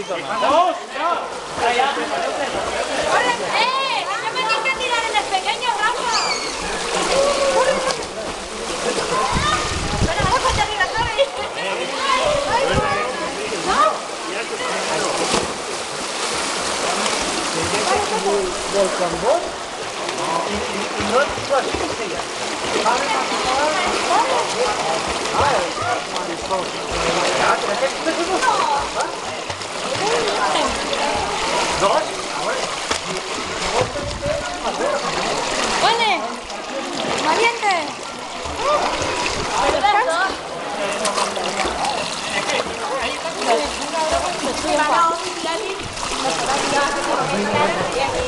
poquito más. ¡Dos! ¡No me tienes que tirar en el pequeño, Rafa! Bueno, vamos a arriba, ¿sabes? ¿Del tambor? Y no es así que se llama. ¿Dos?